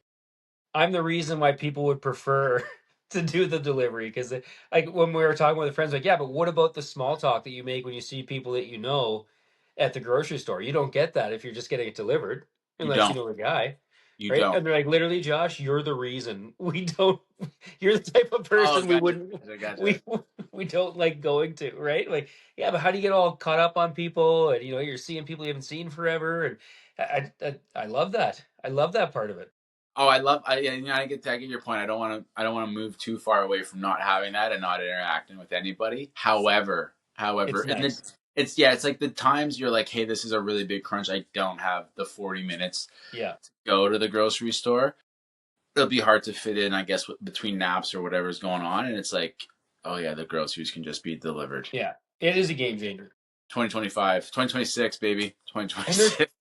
Speaker 1: I'm the reason why people would prefer to do the delivery because, like, when we were talking with friends, like, yeah, but what about the small talk that you make when you see people that you know at the grocery store? You don't get that if you're just getting it delivered,
Speaker 2: You
Speaker 1: unless you
Speaker 2: don't.
Speaker 1: know the guy,
Speaker 2: You
Speaker 1: right?
Speaker 2: don't.
Speaker 1: And they're like, literally, Josh, you're the reason we don't. You're the type of
Speaker 2: Oh,
Speaker 1: person we
Speaker 2: gotcha.
Speaker 1: wouldn't
Speaker 2: Gotcha. Gotcha.
Speaker 1: we we don't like going to, right? Like, yeah, but how do you get all caught up on people, and you're seeing people you haven't seen forever, and I love that. I love that part of it.
Speaker 2: Oh, I get your point. I don't want to move too far away from not having that and not interacting with anybody. However,
Speaker 1: It's
Speaker 2: and
Speaker 1: nice.
Speaker 2: it's yeah, it's like the times you're like, hey, this is a really big crunch. I don't have the 40 minutes
Speaker 1: Yeah.
Speaker 2: to go to the grocery store. It'll be hard to fit in, I guess, between naps or whatever's going on. And it's like, oh yeah, the groceries can just be delivered.
Speaker 1: Yeah, it is a game changer.
Speaker 2: 2025, 2026, baby,
Speaker 1: And there's
Speaker 2: 2026.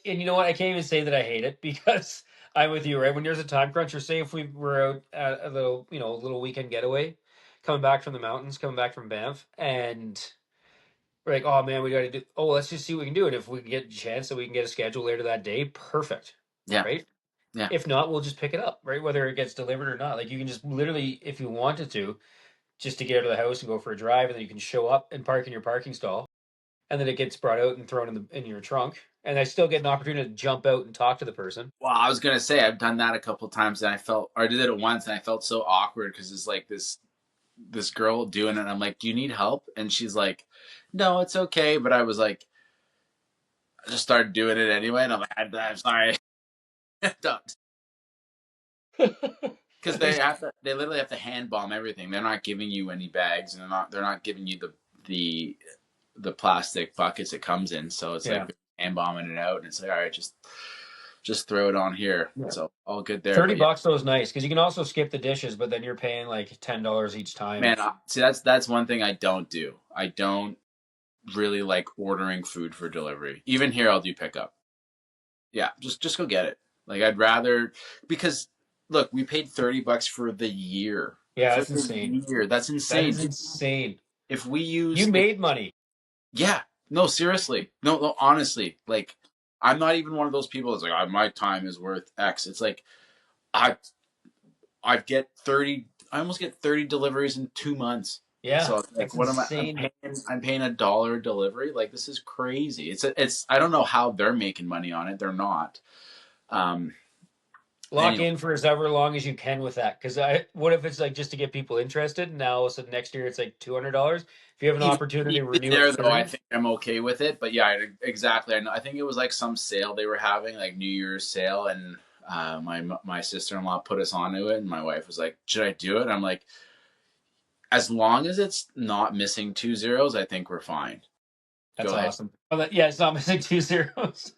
Speaker 1: and you know what? I can't even say that I hate it because I'm with you, right? When there's a time crunch, or say if we were out at a little, a little weekend getaway, coming back from the mountains, coming back from Banff, and we're like, oh man, we got to do. Oh, let's just see what we can do, and if we can get a chance that we can get a schedule later that day, perfect,
Speaker 2: Yeah,
Speaker 1: right?
Speaker 2: yeah.
Speaker 1: If not, we'll just pick it up, right? Whether it gets delivered or not. Like you can just literally, if you wanted to, just to get out of the house and go for a drive, and then you can show up and park in your parking stall and then it gets brought out and thrown in your trunk, and I still get an opportunity to jump out and talk to the person.
Speaker 2: Well, I was gonna say I've done that a couple of times, and I did it once, and I felt so awkward because it's like this girl doing it. And I'm like, "Do you need help?" And she's like, "No, it's okay." But I was like, I just started doing it anyway, and I'm like, I'm sorry, don't, because they literally have to hand bomb everything. They're not giving you any bags, and they're not giving you the the plastic buckets it comes in. So it's
Speaker 1: Yeah,
Speaker 2: like hand bombing it out, and it's like, all right, just throw it on here.
Speaker 1: yeah.
Speaker 2: So all good there.
Speaker 1: thirty
Speaker 2: But yeah,
Speaker 1: bucks though is nice because you can also skip the dishes, but then you're paying like $10 each time.
Speaker 2: man, see that's one thing I don't do. I don't really like ordering food for delivery. Even here, I'll do pickup. Yeah, just go get it. Like I'd rather, because look, we paid $30 for the year.
Speaker 1: Yeah,
Speaker 2: For
Speaker 1: that's
Speaker 2: the
Speaker 1: insane.
Speaker 2: year, that's
Speaker 1: That
Speaker 2: insane.
Speaker 1: is insane.
Speaker 2: If we
Speaker 1: You
Speaker 2: use, if
Speaker 1: made money.
Speaker 2: yeah, no, seriously, no, honestly, like I'm not even one of those people that's like, oh, my time is worth X. It's like I I get 30. I almost get 30 deliveries in 2 months.
Speaker 1: Yeah,
Speaker 2: So like,
Speaker 1: that's
Speaker 2: what am I?
Speaker 1: insane.
Speaker 2: I'm paying $1 delivery. Like this is crazy. It's. I don't know how they're making money on it. They're not. Um.
Speaker 1: Lock
Speaker 2: Anyway,
Speaker 1: in for as ever long as you can with that. Because what if it's like just to get people interested? Now, so next year it's like $200. If you have an
Speaker 2: even
Speaker 1: opportunity to
Speaker 2: even
Speaker 1: renew at
Speaker 2: there though, I
Speaker 1: 30,
Speaker 2: think I'm okay with it. But yeah, exactly. I think it was like some sale they were having, like New Year's sale, and my sister in law put us onto it, and my wife was like, "Should I do it?" And I'm like, as long as it's not missing two zeros, I think we're fine.
Speaker 1: that's
Speaker 2: Go ahead.
Speaker 1: awesome. Oh, yeah, it's not missing two zeros.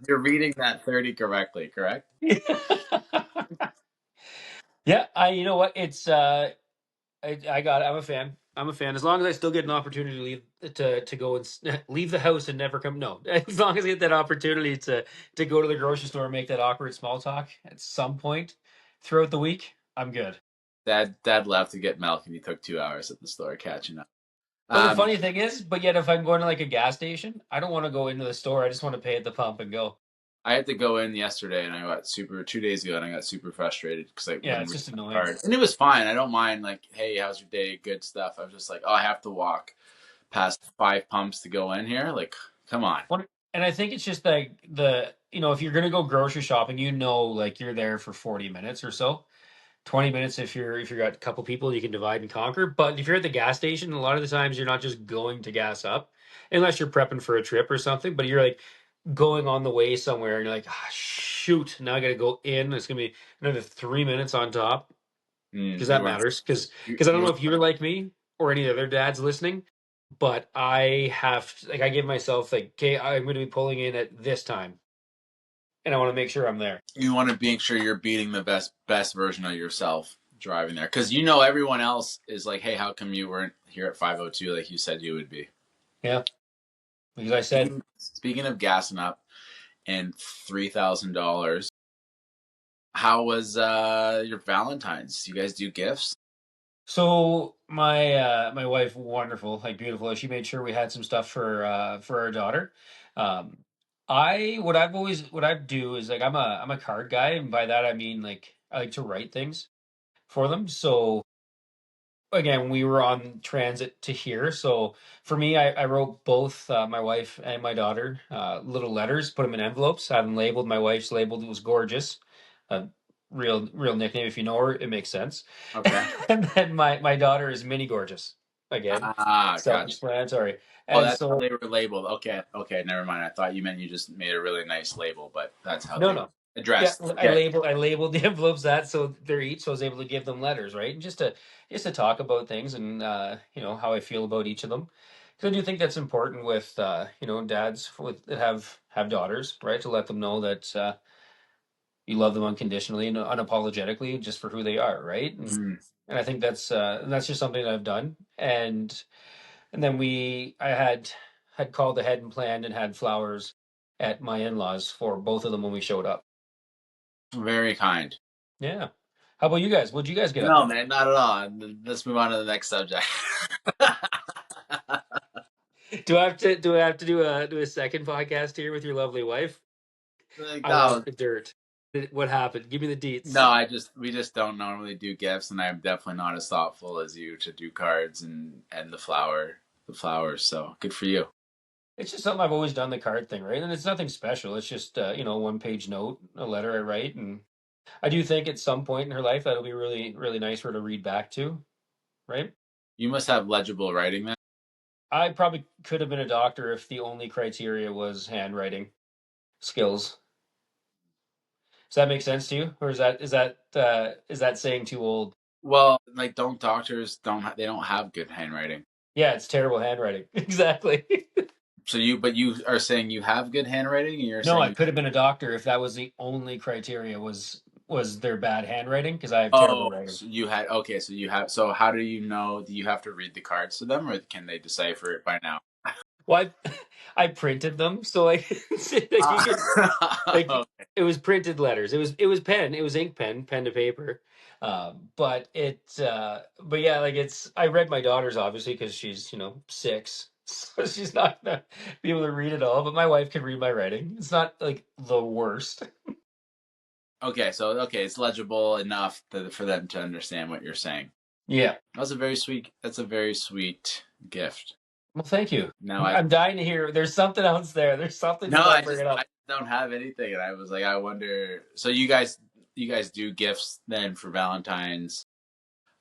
Speaker 2: You're reading that 30 correctly, correct?
Speaker 1: Yeah, you know what? It's I got it. I'm a fan. I'm a fan. As long as I still get an opportunity to leave to go and leave the house and never come. No, as long as I get that opportunity to go to the grocery store and make that awkward small talk at some point throughout the week, I'm good.
Speaker 2: Dad left to get milk, and he took 2 hours at the store catching up.
Speaker 1: But the
Speaker 2: Um,
Speaker 1: funny thing is, but yet if I'm going to like a gas station, I don't want to go into the store. I just want to pay at the pump and go.
Speaker 2: I had to go in yesterday, and I got 2 days ago, and I got super frustrated because I
Speaker 1: Yeah,
Speaker 2: wouldn't
Speaker 1: it's
Speaker 2: read
Speaker 1: just
Speaker 2: my
Speaker 1: annoying.
Speaker 2: card, and it was fine. I don't mind, like, hey, how's your day? Good stuff. I was just like, oh, I have to walk past 5 pumps to go in here. Like, come on.
Speaker 1: And I think it's just like if you're gonna go grocery shopping, like you're there for 40 minutes or so. 20 minutes if you're got a couple people you can divide and conquer. But if you're at the gas station, a lot of the times you're not just going to gas up unless you're prepping for a trip or something, but you're like going on the way somewhere and you're like, ah, shoot, now I gotta go in. It's gonna be another 3 minutes on top because that
Speaker 2: You want
Speaker 1: matters. Because
Speaker 2: you,
Speaker 1: because I don't
Speaker 2: you
Speaker 1: know
Speaker 2: want
Speaker 1: if you're like me or any other dads listening, but like I give myself like, okay, I'm gonna be pulling in at this time and I want to make sure I'm there.
Speaker 2: you want to make sure you're beating the best version of yourself driving there, because you know everyone else is like, hey, how come you weren't here at 5:02 like you said you would be?
Speaker 1: Yeah. Because I said
Speaker 2: Speaking of gassing up and $3,000. How was your Valentines? You guys do gifts?
Speaker 1: so. My wife, wonderful, like beautiful. She made sure we had some stuff for our daughter. Um, what I do is like I'm a card guy, and by that I mean like I like to write things for them. So again, we were on transit to here. So for me, I wrote both my wife and my daughter little letters, put them in envelopes, had them labeled. My wife's labeled, it was gorgeous. Real nickname. If you know her, it makes sense.
Speaker 2: Okay.
Speaker 1: And then my daughter is Mini Gorgeous. Again,
Speaker 2: Ah, gotcha.
Speaker 1: self-explanatory.
Speaker 2: Oh,
Speaker 1: And
Speaker 2: that's how
Speaker 1: so
Speaker 2: they were labeled. Okay, okay, never mind. I thought you meant you just made a really nice label, but that's how
Speaker 1: no,
Speaker 2: they were
Speaker 1: no. Yeah,
Speaker 2: addressed. Yeah.
Speaker 1: I labeled the envelopes that so they're each, so I was able to give them letters, right? And just to talk about things and you know, how I feel about each of them. Because I do think that's important with you know, dads with that have daughters, right? To let them know that you love them unconditionally and unapologetically just for who they are, right?
Speaker 2: Mm,
Speaker 1: And I think that's just something that I've done. And then I had called ahead and planned and had flowers at my in-laws for both of them when we showed up.
Speaker 2: very kind.
Speaker 1: Yeah. How about you guys? What'd you guys get up
Speaker 2: No,
Speaker 1: to?
Speaker 2: man, not at all. Let's move on to the next subject.
Speaker 1: Do I have to do a second podcast here with your lovely wife?
Speaker 2: Like,
Speaker 1: I want
Speaker 2: no,
Speaker 1: the dirt. What happened? Give me the deets.
Speaker 2: no, we just don't normally do gifts, and I'm definitely not as thoughtful as you to do cards and the flowers. So good for you.
Speaker 1: It's just something I've always done, the card thing, right? And it's nothing special. It's just you know, one page note, a letter I write, and I do think at some point in her life that'll be really nice for her to read back to, right?
Speaker 2: You must have legible writing then.
Speaker 1: I probably could have been a doctor if the only criteria was handwriting skills. Does that make sense to you, or is that saying too old?
Speaker 2: Well, like, don't doctors they don't have good handwriting?
Speaker 1: Yeah, it's terrible handwriting. Exactly.
Speaker 2: So but you are saying you have good handwriting, and you're
Speaker 1: No, I
Speaker 2: saying,
Speaker 1: could have been a doctor if that was the only criteria was their bad handwriting because I have terrible
Speaker 2: oh,
Speaker 1: writing.
Speaker 2: so you had okay, so you have. So how do you know? Do you have to read the cards to them, or can they decipher it by now?
Speaker 1: Well, I printed them so I like you could like
Speaker 2: Okay.
Speaker 1: it was printed letters. It was pen. It was ink pen to paper. But yeah, like I read my daughter's obviously because she's you know 6, so she's not gonna be able to read it all. But my wife can read my writing. It's not like the worst.
Speaker 2: Okay, so okay, it's legible enough for them to understand what you're saying.
Speaker 1: Yeah.
Speaker 2: That's a very sweet. That's a very sweet gift.
Speaker 1: Well, thank you.
Speaker 2: Now I
Speaker 1: I'm dying to hear. There's something else there. There's something
Speaker 2: no,
Speaker 1: you got to bring it
Speaker 2: I
Speaker 1: up.
Speaker 2: don't have anything, and I was like, I wonder. So you guys do gifts then for Valentines?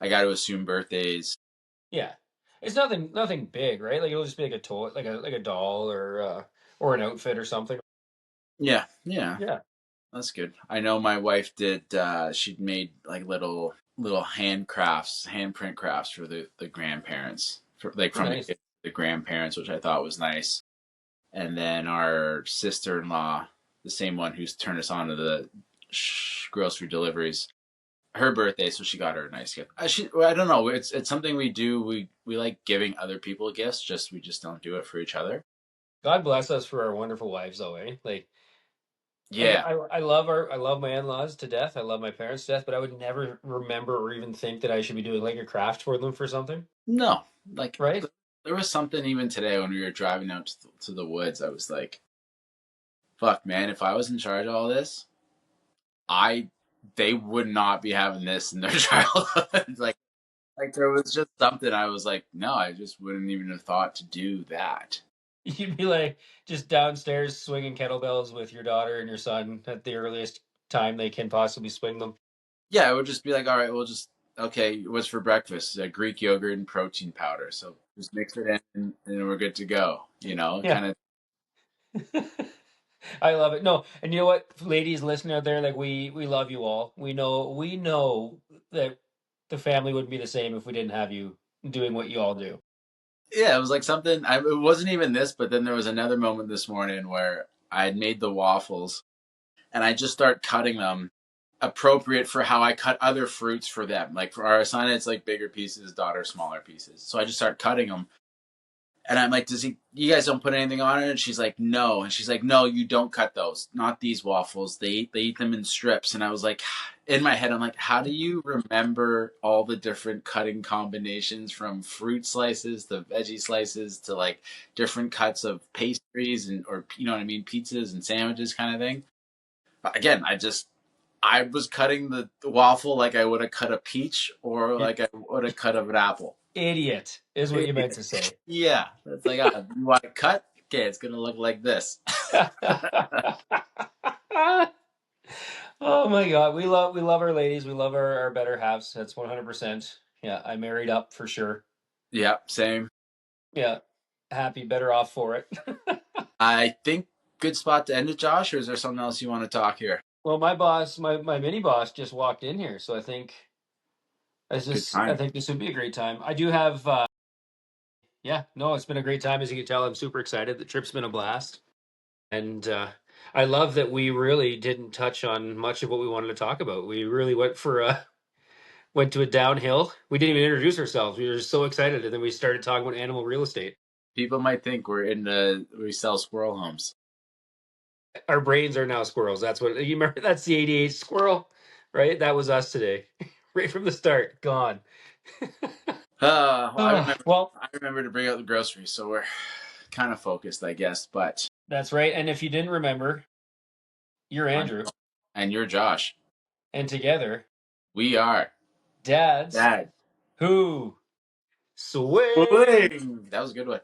Speaker 2: I got to assume birthdays.
Speaker 1: Yeah, it's nothing big, right? Like it'll just be like a toy, like a doll or an outfit or something.
Speaker 2: Yeah, yeah,
Speaker 1: Yeah,
Speaker 2: that's good. I know my wife did. She'd made like little handprint crafts for the grandparents, from the
Speaker 1: nice.
Speaker 2: kids to the grandparents, which I thought was nice. And then our sister-in-law, the same one who's turned us on to the grocery deliveries, her birthday, so she got her a nice gift. I don't know. It's something we do. We like giving other people gifts. We just don't do it for each other.
Speaker 1: God bless us for our wonderful wives, though, eh? Like
Speaker 2: Yeah.
Speaker 1: I love my in-laws to death. I love my parents to death, but I would never remember or even think that I should be doing like a craft for them for something,
Speaker 2: No. Like
Speaker 1: right?
Speaker 2: there was something even today when we were driving out to the woods. I was like, "Fuck, man! If I was in charge of all this, I they would not be having this in their childhood." Like there was just something I was like, no, I just wouldn't even have thought to do that.
Speaker 1: You'd be like just downstairs swinging kettlebells with your daughter and your son at the earliest time they can possibly swing them.
Speaker 2: Yeah, it would just be like, all right, we'll just okay. What's for breakfast? Greek yogurt and protein powder. So just mix it in, and we're good to go. You know,
Speaker 1: Yeah.
Speaker 2: kind of.
Speaker 1: I love it. No, and you know what, ladies listening out there, like we love you all. We know that the family wouldn't be the same if we didn't have you doing what you all do.
Speaker 2: Yeah, it was like something. It wasn't even this, but then there was another moment this morning where I had made the waffles, and I just start cutting them appropriate for how I cut other fruits for them. Like for our son, it's like bigger pieces, daughter smaller pieces. So I just start cutting them, And I'm like, you guys don't put anything on it? And she's like, no. And she's like, no, you don't cut those. Not these waffles. They eat them in strips. And I was like, in my head, I'm like, how do you remember all the different cutting combinations from fruit slices to veggie slices to like different cuts of pastries or you know what I mean, pizzas and sandwiches kind of thing. But again, I was cutting the waffle like I would have cut a peach or like I would have cut an apple.
Speaker 1: Idiot is what you meant to say.
Speaker 2: Yeah, it's like, you want to cut? Okay, it's gonna look like this.
Speaker 1: Oh my God, we love our ladies. We love our better halves. That's 100%. Yeah, I married up for sure.
Speaker 2: Yeah, same.
Speaker 1: Yeah, happy, better off for it.
Speaker 2: I think good spot to end it, Josh. Or is there something else you want to talk here?
Speaker 1: Well, my boss, my mini boss, just walked in here, so
Speaker 2: Good
Speaker 1: I
Speaker 2: time.
Speaker 1: think this would be a great time. I do have, yeah, no, it's been a great time. As you can tell, I'm super excited. The trip's been a blast, and I love that we really didn't touch on much of what we wanted to talk about. We really went to a downhill. We didn't even introduce ourselves. We were just so excited, and then we started talking about animal real estate.
Speaker 2: People might think we sell squirrel homes.
Speaker 1: Our brains are now squirrels. That's what you remember. That's the '88 squirrel, right? That was us today, right from the start. Gone.
Speaker 2: Well,
Speaker 1: Well,
Speaker 2: I remember to bring out the groceries, so we're kind of focused, I guess. But
Speaker 1: that's right. And if you didn't remember, you're
Speaker 2: I'm,
Speaker 1: Andrew,
Speaker 2: and you're Josh.
Speaker 1: and together,
Speaker 2: We are
Speaker 1: dads
Speaker 2: Dad.
Speaker 1: who swing.
Speaker 2: Swing. That was a good one.